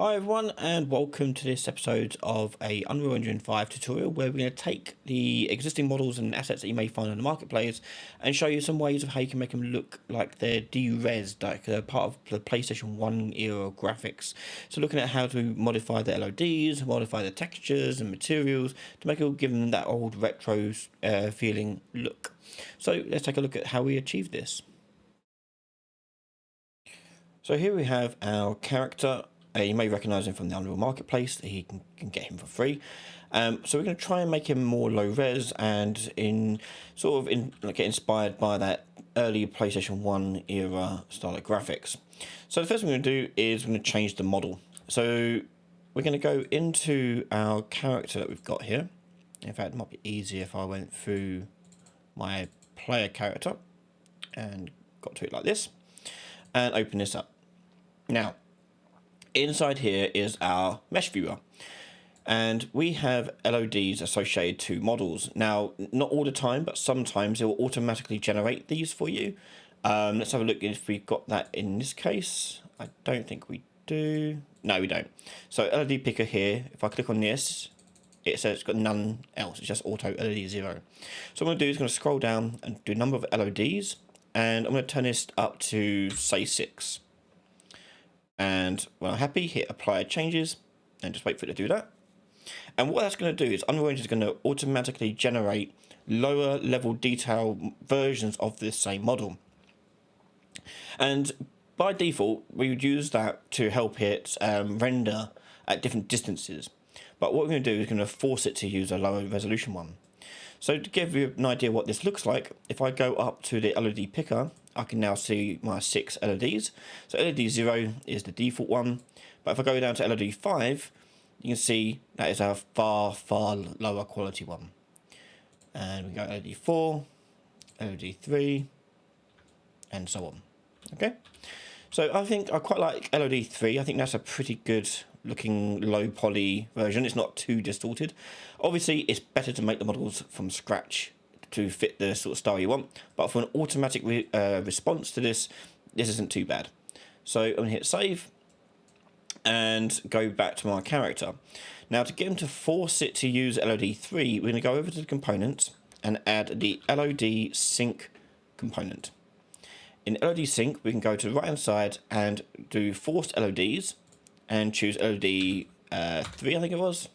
Hi everyone, and welcome to this episode of a Unreal Engine 5 tutorial where we're going to take the existing models and assets that you may find on the marketplace and show you some ways of how you can make them look like they're de-resed, like they're part of the PlayStation 1 era graphics. So looking at how to modify the LODs, modify the textures and materials to make it give them that old retro feeling look. So let's take a look at how we achieve this. So here we have our character. You may recognize him from the Unreal Marketplace. He can get him for free. So we're going to try and make him more low res and get inspired by that early PlayStation 1 era style of graphics. So the first thing we're going to do is we're going to change the model. So we're going to go into our character that we've got here. In fact, it might be easier if I went through my player character and got to it like this and open this up. Now, inside here is our mesh viewer, and we have LODs associated to models. Now, not all the time, but sometimes it will automatically generate these for you. Let's have a look if we've got that in this case. I don't think we do. No, we don't. So LOD picker here, if I click on this, it says it's got none else. It's just auto LOD 0. So what I'm going to do is going to scroll down and do number of LODs, and I'm going to turn this up to, say, 6. And when I'm happy, hit apply changes and just wait for it to do that. And what that's going to do is Unreal Engine is going to automatically generate lower level detail versions of this same model. And by default, we would use that to help it render at different distances. But what we're going to do is going to force it to use a lower resolution one. So to give you an idea what this looks like, if I go up to the LOD picker, I can now see my 6 LODs. So LOD 0 is the default one. But if I go down to LOD 5, you can see that is a far lower quality one. And we go LOD 4, LOD 3, and so on. Okay. So I think I quite like LOD 3. I think that's a pretty good looking low poly version. It's not too distorted. Obviously, it's better to make the models from scratch to fit the sort of style you want, but for an automatic response to this isn't too bad. So I'm going to hit save and go back to my character. Now, to get him to force it to use LOD 3, we're going to go over to the components and add the LOD Sync component. In LOD Sync, we can go to the right hand side and do forced LODs and choose LOD 3, I think it was.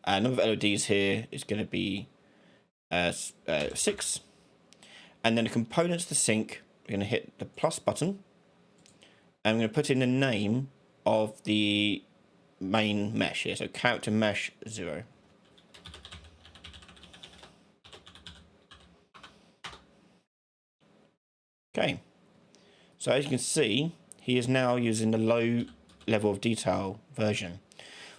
Number of LODs here is going to be 6, and then the components to sync, we're going to hit the plus button and I'm going to put in the name of the main mesh here, so character mesh 0. Okay, so as you can see, he is now using the low level of detail version.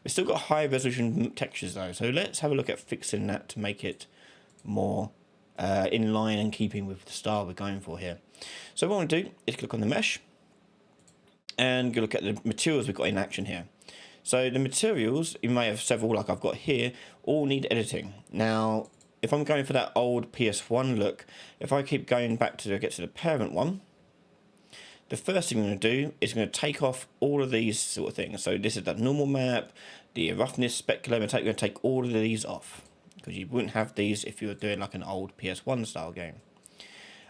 We've still got high resolution textures though, so let's have a look at fixing that to make it more in line and keeping with the style we're going for here. So what I want to do is click on the mesh and go look at the materials we've got in action here. So the materials, you may have several like I've got here, all need editing. Now, if I'm going for that old PS1 look, if I keep going back to get to the parent one, the first thing I'm going to do is going to take off all of these sort of things. So this is the normal map, the roughness, specular, I'm going to take all of these off, because you wouldn't have these if you were doing like an old PS1 style game.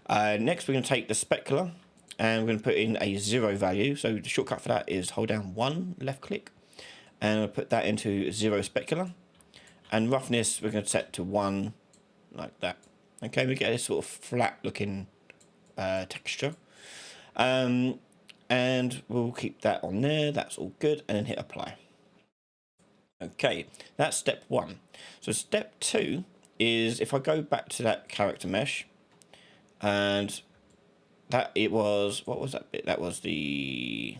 Next, we're going to take the specular and we're going to put in a 0 value. So the shortcut for that is hold down 1, left click, and I'll put that into 0 specular. And roughness, we're going to set to 1, like that. Okay, we get this sort of flat looking texture. And we'll keep that on there. That's all good. And then hit apply. Okay, that's step 1. So step 2 is if I go back to that character mesh, and that it was, what was that bit? That was the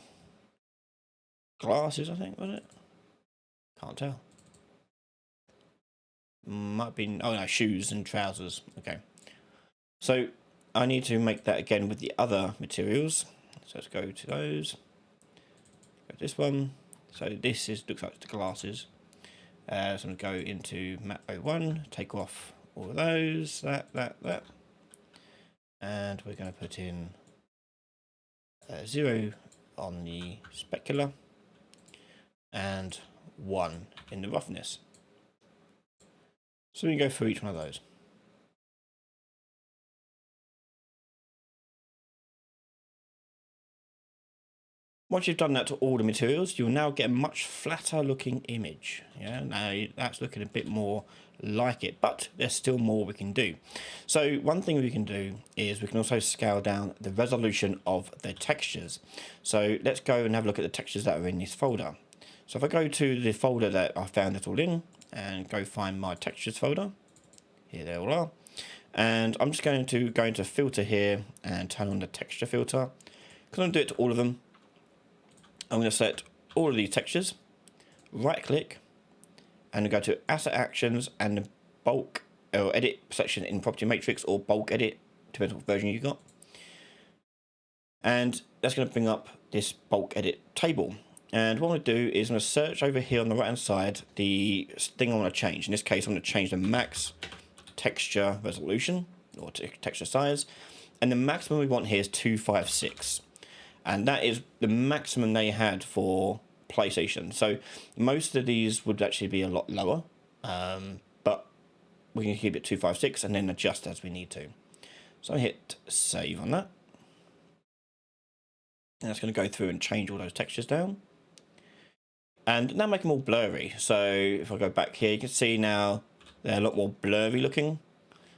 glasses, I think, was it? Can't tell. Might be, oh no, shoes and trousers. Okay. So I need to make that again with the other materials. So let's go to those. Go to this one. So this looks like the glasses. So I'm going to go into map 01, take off all of those, that. And we're going to put in 0 on the specular. and 1 in the roughness. So we can go through each one of those. Once you've done that to all the materials, you'll now get a much flatter looking image. Yeah, now that's looking a bit more like it, but there's still more we can do. So one thing we can do is we can also scale down the resolution of the textures. So let's go and have a look at the textures that are in this folder. So if I go to the folder that I found it all in and go find my textures folder, here they all are. And I'm just going to go into filter here and turn on the texture filter. Because I'm going to do it to all of them. I'm going to select all of these textures, right click, and go to Asset Actions and the Bulk or Edit section in Property Matrix or Bulk Edit, depends what version you got. And that's going to bring up this Bulk Edit table. And what I'm going to do is I'm going to search over here on the right hand side the thing I want to change. In this case, I'm going to change the max texture resolution or texture size, and the maximum we want here is 256. And that is the maximum they had for PlayStation. So most of these would actually be a lot lower, but we can keep it 256 and then adjust as we need to. So I hit save on that. And that's going to go through and change all those textures down. And now make them all blurry. So if I go back here, you can see now they're a lot more blurry looking,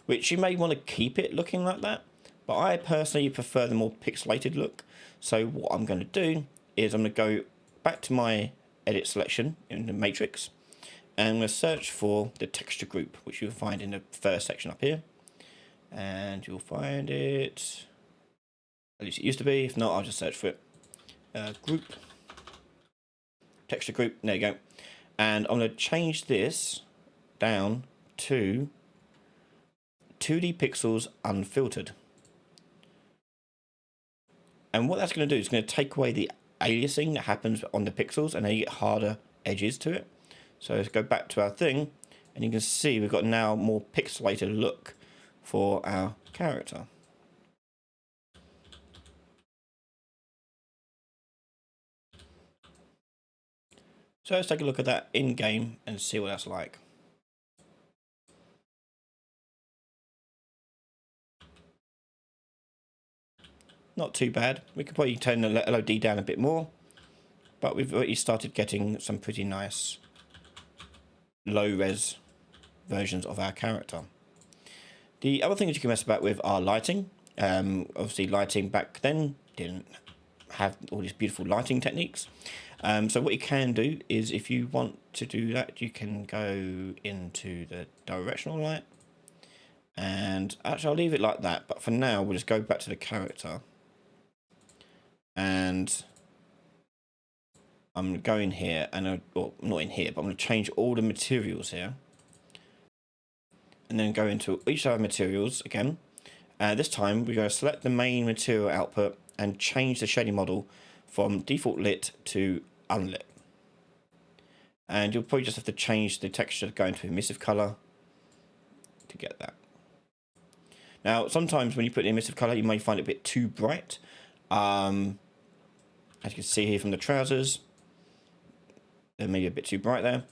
which you may want to keep it looking like that. But I personally prefer the more pixelated look. So what I'm going to do is I'm going to go back to my edit selection in the matrix, and I'm going to search for the texture group, which you'll find in the first section up here. And you'll find it, at least it used to be. If not, I'll just search for it. Group, texture group, there you go. And I'm going to change this down to 2D pixels unfiltered. And what that's going to do is going to take away the aliasing that happens on the pixels, and then you get harder edges to it. So let's go back to our thing, and you can see we've got now more pixelated look for our character. So let's take a look at that in game and see what that's like. Not too bad. We could probably turn the LOD down a bit more, but we've already started getting some pretty nice low-res versions of our character. The other things you can mess about with are lighting. Obviously, lighting back then didn't have all these beautiful lighting techniques. So what you can do is, if you want to do that, you can go into the directional light. And actually, I'll leave it like that. But for now, we'll just go back to the character. And I'm going here, and well, not in here, but I'm going to change all the materials here. And then go into each of our materials again. This time, we're going to select the main material output and change the shading model from default lit to unlit. And you'll probably just have to change the texture to go into emissive color to get that. Now, sometimes when you put the emissive color, you may find it a bit too bright. As you can see here from the trousers, they're maybe a bit too bright there.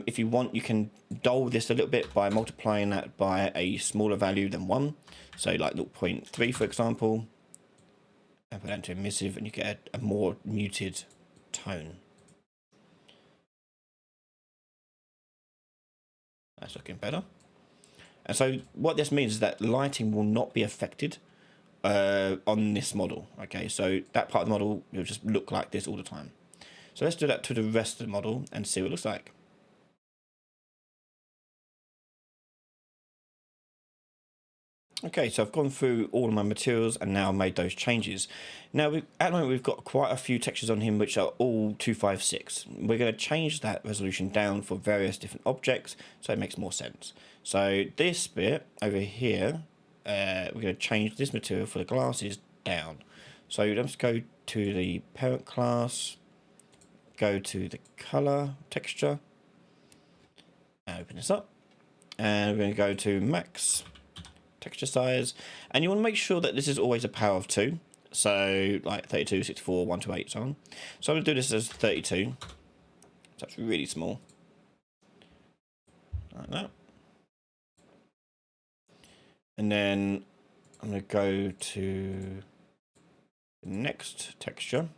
If you want, you can dull this a little bit by multiplying that by a smaller value than 1. So like 0.3, for example. And put that into emissive, and you get a more muted tone. That's looking better. And so what this means is that lighting will not be affected on this model. Okay, so that part of the model will just look like this all the time. So let's do that to the rest of the model and see what it looks like. Okay, so I've gone through all of my materials and now made those changes. Now, at the moment, we've got quite a few textures on him which are all 256. We're going to change that resolution down for various different objects, so it makes more sense. So this bit over here, we're going to change this material for the glasses down. So let's go to the parent class, go to the color texture, and open this up. And we're going to go to max texture size, and you want to make sure that this is always a power of 2, so like 32, 64, 128, so on. So I'm going to do this as 32, So it's really small. Like that. And then I'm going to go to the next texture.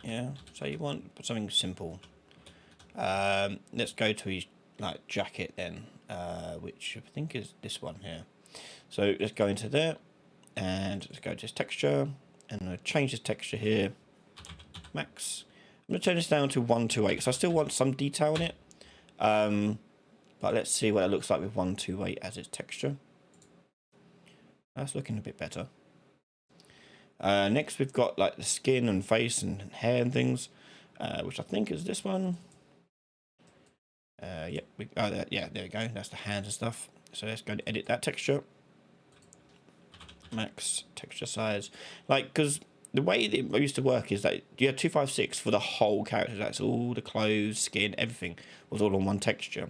Yeah, so you want something simple. Let's go to his like jacket then, which I think is this one here. So let's go into there and let's go to this texture and I'm going to change this texture here. Max. I'm going to turn this down to 128 because I still want some detail in it. But let's see what it looks like with 128 as its texture. That's looking a bit better. Next we've got like the skin and face and hair and things, which I think is this one. Yep. Yeah, there we go. That's the hands and stuff. So let's go and edit that texture. Max texture size. Like, because the way it used to work is that you had 256 for the whole character. That's all the clothes, skin, everything was all on one texture.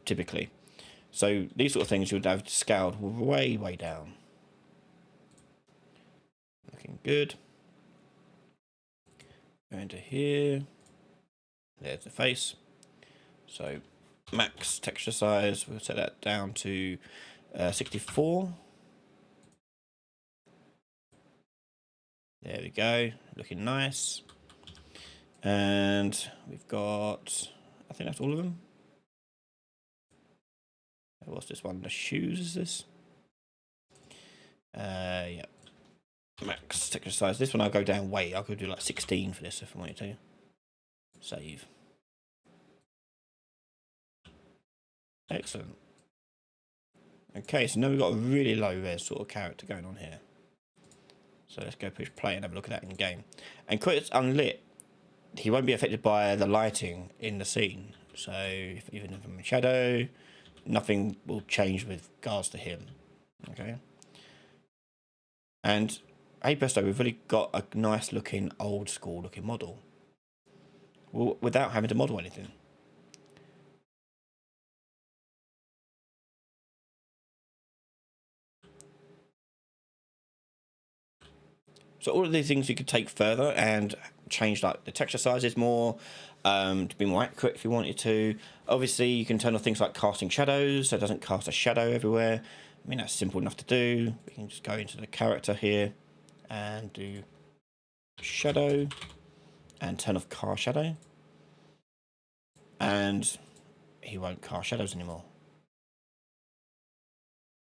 Typically. So these sort of things you would have scaled way, way down. Looking good. Go into here. There's the face. So max texture size, we'll set that down to 64. There we go, looking nice. And we've got, I think that's all of them. What's this one? The shoes is this? Yeah. Max texture size. This one I'll go down way. I'll go do like 16 for this if I wanted to. Save. Excellent. Okay, so now we've got a really low res sort of character going on here. So let's go push play and have a look at that in game. And because it's unlit, he won't be affected by the lighting in the scene. So even if I'm in shadow, nothing will change with regards to him. Okay. And hey presto, we've really got a nice looking, old school looking model. Well, without having to model anything. So all of these things you could take further and change like the texture sizes more, to be more accurate if you wanted to. Obviously you can turn on things like casting shadows, so it doesn't cast a shadow everywhere. I mean, that's simple enough to do. We can just go into the character here and do shadow and turn off cast shadow. And he won't cast shadows anymore.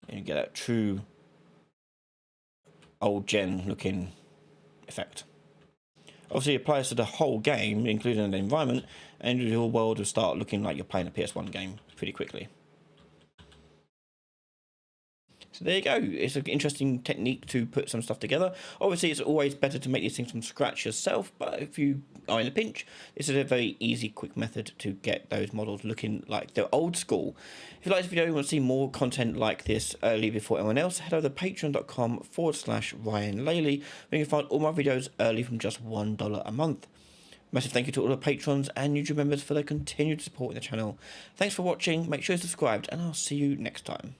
And you get that true old gen looking effect. Obviously it applies to the whole game, including the environment, and the whole world will start looking like you're playing a PS1 game pretty quickly. So there you go. It's an interesting technique to put some stuff together. Obviously, it's always better to make these things from scratch yourself, but if you are in a pinch, this is a very easy, quick method to get those models looking like they're old school. If you like this video and want to see more content like this early before anyone else, head over to patreon.com/Ryan Laley, where you can find all my videos early from just $1 a month. Massive thank you to all the patrons and YouTube members for their continued support in the channel. Thanks for watching, make sure you're subscribed, and I'll see you next time.